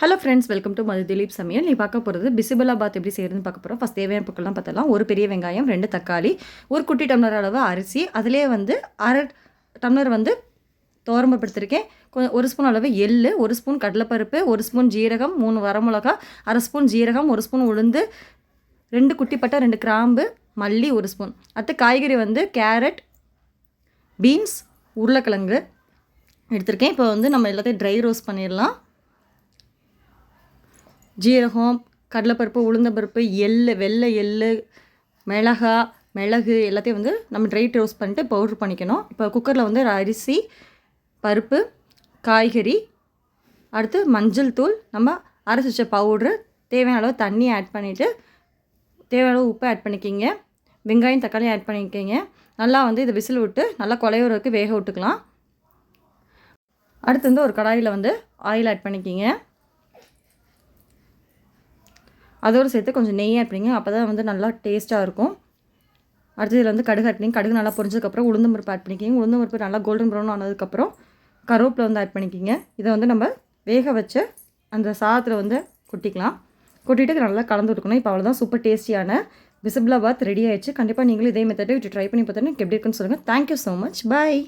Hello friends, welcome to மது திலீப் சமையல். நீ பார்க்க போகிறது பிசிபலாபாத் எப்படி செய்கிறதுன்னு பார்க்க போகிறோம். ஃபஸ்ட் தேவையான பொருட்கள்லாம் பார்த்தலாம். ஒரு பெரிய வெங்காயம், 2 தக்காளி, ஒரு குட்டி டம்ளர் அளவு அரிசி, அதிலே வந்து அரை டம்ளர் வந்து துவரம்பருப்பு எடுத்திருக்கேன். ஒரு ஸ்பூன் அளவு எள்ளு, ஒரு ஸ்பூன் கடலைப்பருப்பு, ஒரு ஸ்பூன் ஜீரகம், 3 வரமிளகா, அரை ஸ்பூன் ஜீரகம், ஒரு ஸ்பூன் உளுந்து, 2 குட்டி பட்டை, 2 கிராம்பு, மல்லி 1 ஸ்பூன். அடுத்து காய்கறி வந்து கேரட், பீன்ஸ், உருளைக்கிழங்கு எடுத்திருக்கேன். இப்போ வந்து நம்ம எல்லாத்தையும் ட்ரை ரோஸ்ட் பண்ணிடலாம். ஜீரகம், கடலைப்பருப்பு, உளுந்தம்பருப்பு, வெள்ளை எள்ளு, மிளகு எல்லாத்தையும் வந்து நம்ம ட்ரை ரோஸ்ட் பண்ணிட்டு பவுட்ரு பண்ணிக்கணும். இப்போ குக்கரில் வந்து அரிசி, பருப்பு, காய்கறி, அடுத்து மஞ்சள் தூள், நம்ம அரைச்சி வச்ச பவுட்ரு, தேவையான அளவு தண்ணி ஆட் பண்ணிவிட்டு தேவையான அளவு உப்பு ஆட் பண்ணிக்கிங்க. வெங்காயம், தக்காளி ஆட் பண்ணிக்கிங்க. நல்லா வந்து இதை விசில் விட்டு நல்லா குழையோருக்கு வேக விட்டுக்கலாம். அடுத்து வந்து ஒரு கடாயில் வந்து ஆயில் ஆட் பண்ணிக்கிங்க. அதோடு சேர்த்து கொஞ்சம் நெய் ஆட் பண்ணிங்க. அப்போ தான் வந்து நல்லா டேஸ்ட்டாக இருக்கும். அடுத்து இதில் வந்து கடுகு ஆட் பண்ணி, கடுகு நல்லா பொரிஞ்சதுக்கப்புறம் உளுந்தம்பருப்பு ஆட் பண்ணிக்கிங்க. உளுந்தம்பருப்பு நல்லா கோல்டன் ப்ரௌன் ஆனதுக்கப்புறம் கருவேப்பிலை வந்து ஆட் பண்ணிக்கிங்க. இதை வந்து நம்ம வேக வச்ச அந்த சாதத்தில் வந்து கொட்டிக்கலாம். கொட்டிட்டு நல்லா கலந்து விட்டுக்கணும். இப்போ அவ்வளோதான், சூப்பர் டேஸ்டியான பிசிபலாபாத் ரெடி ஆயிடுச்சு. கண்டிப்பாக நீங்களும் இதே மெத்தடை ட்ரை பண்ணி பார்த்தோன்னா எனக்கு எப்படி இருக்குன்னு சொல்லுங்கள். Thank you so much. பாய்.